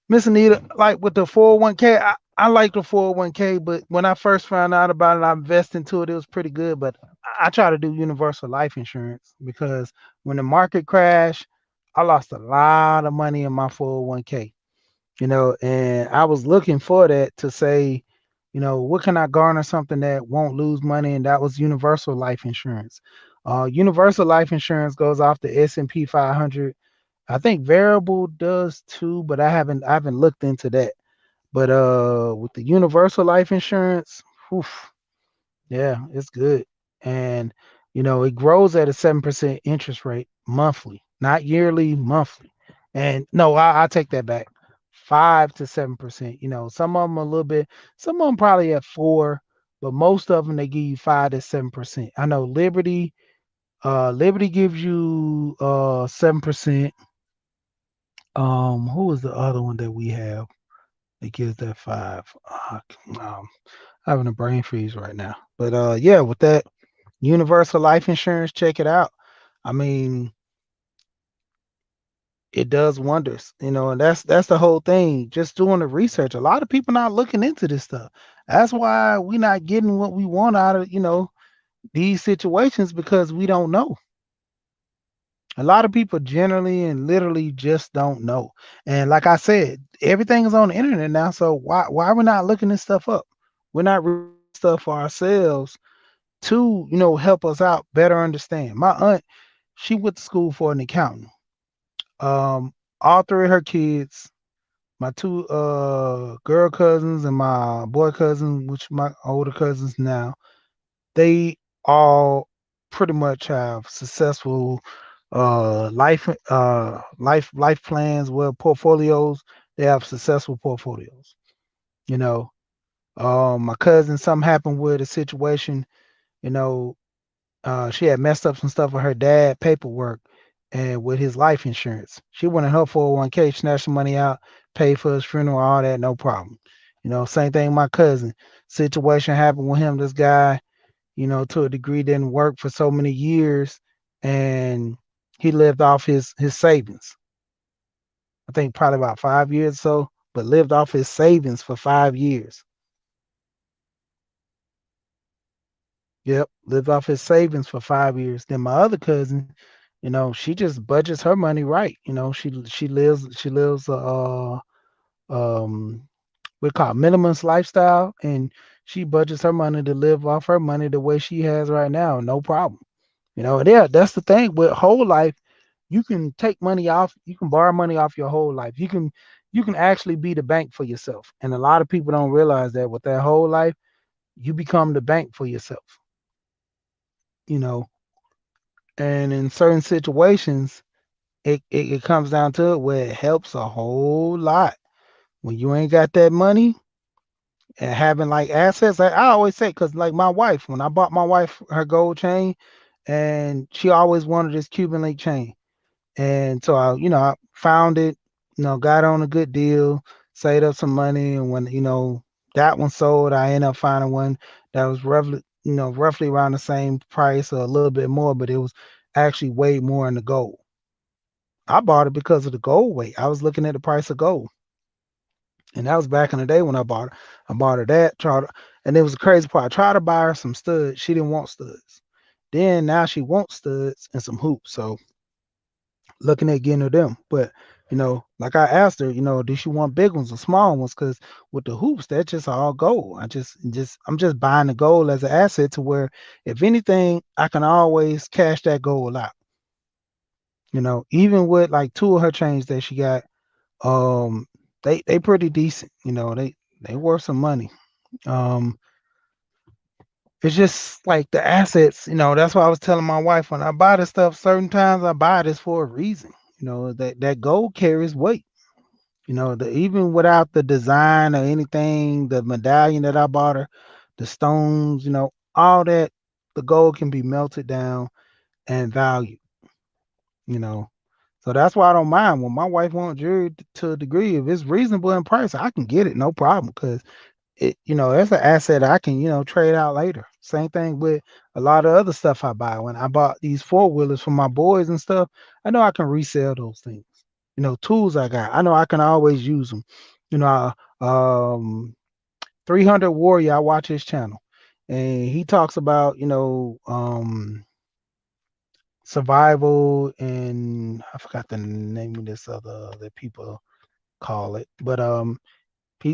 Miss Anita, like with the 401k, I like the 401k, but when I first found out about it, I invested into it. It was pretty good, but I try to do universal life insurance because when the market crashed, I lost a lot of money in my 401k. And I was looking for that to say, what can I garner something that won't lose money? And that was universal life insurance. Universal life insurance goes off the S&P 500. I think variable does too, but I haven't looked into that. But with the universal life insurance, oof, yeah, it's good. And it grows at a 7% interest rate monthly, not yearly, monthly. And no, I take that back. 5 to 7%. Some of them a little bit, some of them probably at 4, but most of them they give you 5 to 7%. I know Liberty gives you 7%. Who is the other one that we have that gives that 5? Um, having a brain freeze right now. But yeah, with that universal life insurance, check it out. I mean, it does wonders, and that's the whole thing. Just doing the research. A lot of people not looking into this stuff. That's why we not getting what we want out of, these situations because we don't know. A lot of people generally and literally just don't know. And like I said, everything is on the internet now. So why are we not looking this stuff up? We're not reading stuff for ourselves to, help us out better understand. My aunt, she went to school for an accountant. Um, all three of her kids, my two girl cousins and my boy cousin, which my older cousins now, they all pretty much have successful life plans, well, portfolios. They have successful portfolios. You know, my cousin, something happened with a situation, you know, she had messed up some stuff with her dad paperwork and with his life insurance. She went in her 401k, snatched the money out, paid for his funeral, all that, no problem. Same thing with my cousin. Situation happened with him. This guy, to a degree didn't work for so many years and he lived off his savings. I think probably about 5 years or so, but lived off his savings for 5 years. Yep, lived off his savings for 5 years. Then my other cousin, she just budgets her money right. She lives um we call it minimalist lifestyle, and she budgets her money to live off her money the way she has right now, no problem. And yeah, that's the thing with whole life. You can take money off, you can borrow money off your whole life. You can actually be the bank for yourself. And a lot of people don't realize that with that whole life, you become the bank for yourself. You know, and in certain situations, it comes down to it where it helps a whole lot. When you ain't got that money and having like assets, I always say, because like my wife, when I bought my wife her gold chain, and she always wanted this Cuban link chain. And so I found it, got on a good deal, saved up some money, and when that one sold, I ended up finding one that was roughly around the same price or a little bit more, but it was actually way more in the gold. I bought it because of the gold weight. I was looking at the price of gold, and that was back in the day when I bought it. I bought her that, and it was a crazy part. I tried to buy her some studs. She didn't want studs. Then now she wants studs and some hoops. So looking at getting her them. But like I asked her, do she want big ones or small ones? Because with the hoops, that's just all gold. I'm just buying the gold as an asset to where if anything, I can always cash that gold out. Even with like two of her chains that she got, um, they pretty decent. They worth some money. Um, it's just like the assets. That's why I was telling my wife when I buy this stuff. Certain times I buy this for a reason. That gold carries weight. Even without the design or anything, the medallion that I bought her, the stones, all that, the gold can be melted down and valued. You know, so that's why I don't mind when my wife wants jewelry to a degree. If it's reasonable in price, I can get it, no problem. Because that's an asset I can, trade out later. Same thing with a lot of other stuff I buy. When I bought these four-wheelers for my boys and stuff, I know I can resell those things. Tools I got, I know I can always use them. You know, 300 Warrior, I watch his channel, and he talks about, survival, and I forgot the name of this other the people. call it. But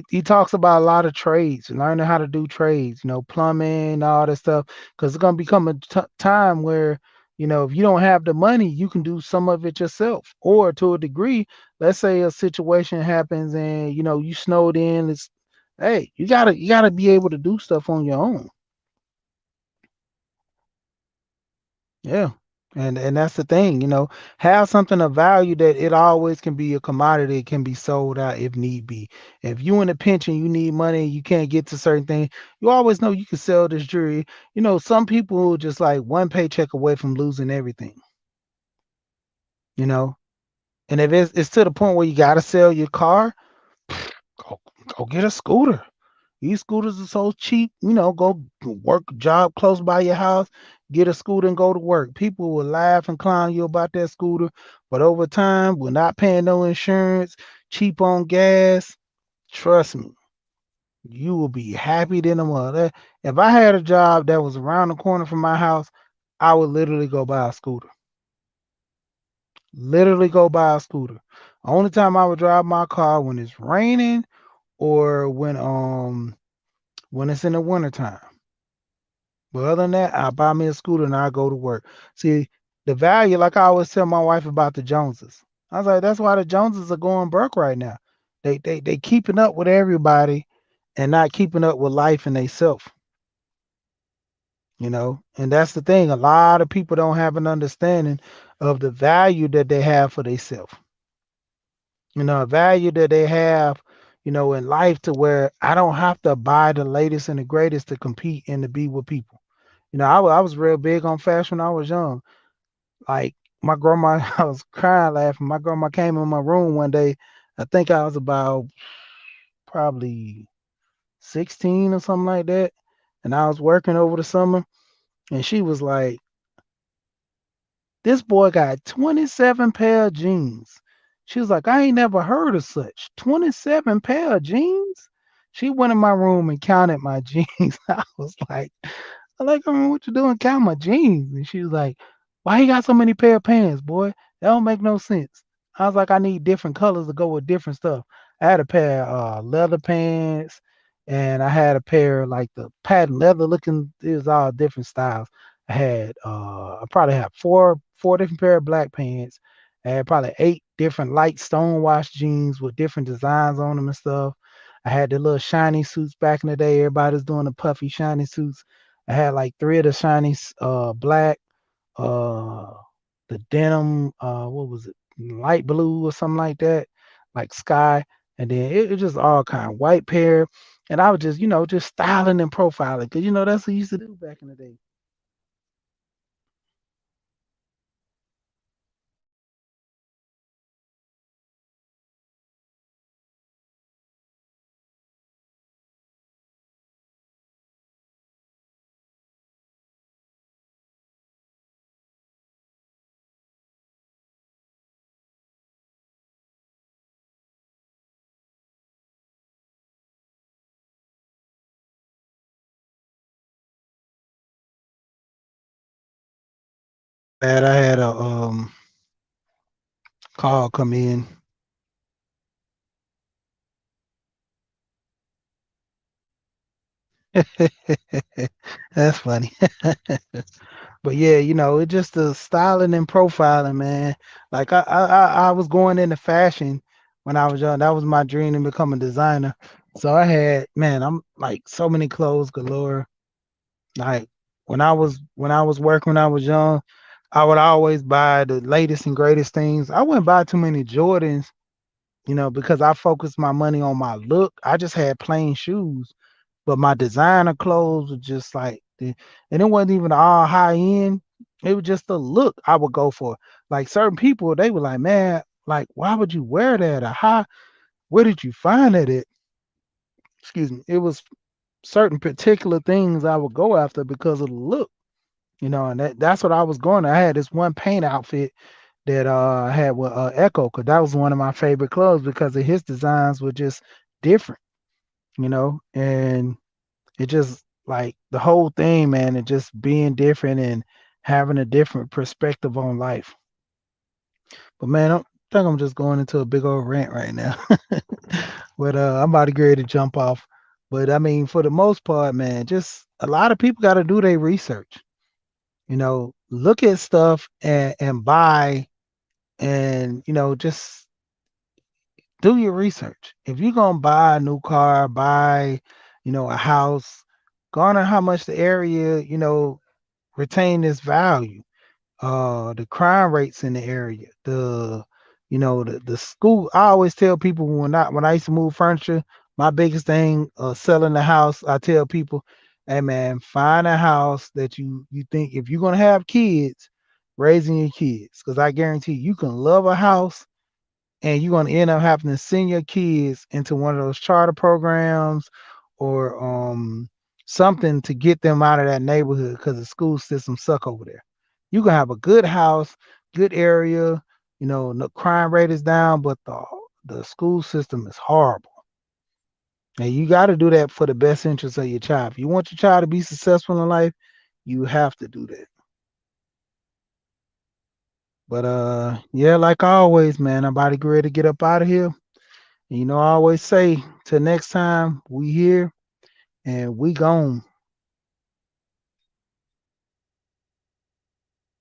he talks about a lot of trades, learning how to do trades, plumbing, all that stuff, because it's gonna become a time where, if you don't have the money, you can do some of it yourself, or to a degree. Let's say a situation happens and you snowed in. It's Hey, you gotta be able to do stuff on your own. Yeah. And that's the thing, have something of value that it always can be a commodity, it can be sold out if need be. If you in a pinch and you need money, you can't get to certain things, you always know you can sell this jewelry. Some people just like one paycheck away from losing everything, you know. And if it's to the point where you gotta sell your car, go go get a scooter. These scooters are so cheap, go work a job close by your house, get a scooter and go to work. People will laugh and clown you about that scooter, but over time, we're not paying no insurance, cheap on gas. Trust me, you will be happy than a mother. If I had a job that was around the corner from my house, I would literally go buy a scooter. Literally go buy a scooter. Only time I would drive my car when it's raining or when it's in the wintertime. But other than that, I buy me a scooter and I go to work. See, the value, like I always tell my wife about the Joneses. I was like, that's why the Joneses are going broke right now. They keeping up with everybody and not keeping up with life and they self, And that's the thing. A lot of people don't have an understanding of the value that they have for themselves. A value that they have, in life to where I don't have to buy the latest and the greatest to compete and to be with people. I was real big on fashion when I was young. Like my grandma, I was crying laughing. My grandma came in my room one day. I think I was about probably 16 or something like that. And I was working over the summer. And she was like, this boy got 27 pair of jeans. She was like, I ain't never heard of such. 27 pair of jeans? She went in my room and counted my jeans. I was like, what you doing? Count my jeans. And she was like, why you got so many pair of pants, boy? That don't make no sense. I was like, I need different colors to go with different stuff. I had a pair of leather pants and I had a pair like the patent leather looking, it was all different styles. I probably had four different pair of black pants. I had probably eight different light stonewash jeans with different designs on them and stuff. I had the little shiny suits back in the day. Everybody's doing the puffy shiny suits. I had like three of the shiny black, uh the denim, what was it, light blue or something like that, like sky, and then it just all kind of white pair. And I was just, just styling and profiling because that's what you used to do back in the day. Bad, I had a call come in. That's funny. But yeah, it's just the styling and profiling, man. Like I was going into fashion when I was young. That was my dream to become a designer. So I had, man, I'm like so many clothes galore. Like when I was working when I was young, I would always buy the latest and greatest things. I wouldn't buy too many Jordans, because I focused my money on my look. I just had plain shoes, but my designer clothes were just like, and it wasn't even all high end. It was just the look I would go for. Like certain people, they were like, man, like why would you wear that? Or how? Where did you find it at? Excuse me. It was certain particular things I would go after because of the look. And that's what I was going to. I had this one paint outfit that I had with Echo, because that was one of my favorite clothes because of his designs were just different, and it just like the whole thing, man, it just being different and having a different perspective on life. But man, think I'm just going into a big old rant right now. But I'm about to get ready to jump off. But I mean, for the most part, man, just a lot of people got to do their research. Look at stuff and buy, and just do your research. If you're gonna buy a new car, buy, a house, garner how much the area, retain this value. The crime rates in the area, the school. I always tell people when I used to move furniture, my biggest thing selling the house, I tell people, hey man, find a house that you think if you're gonna have kids, raising your kids, because I guarantee you can love a house and you're going to end up having to send your kids into one of those charter programs or something to get them out of that neighborhood because the school system suck over there. You can have a good house, good area, the crime rate is down, but the school system is horrible. And you got to do that for the best interest of your child. If you want your child to be successful in life, you have to do that. But yeah, like always, man, I'm about to get ready to get up out of here. I always say, till next time, we here and we gone.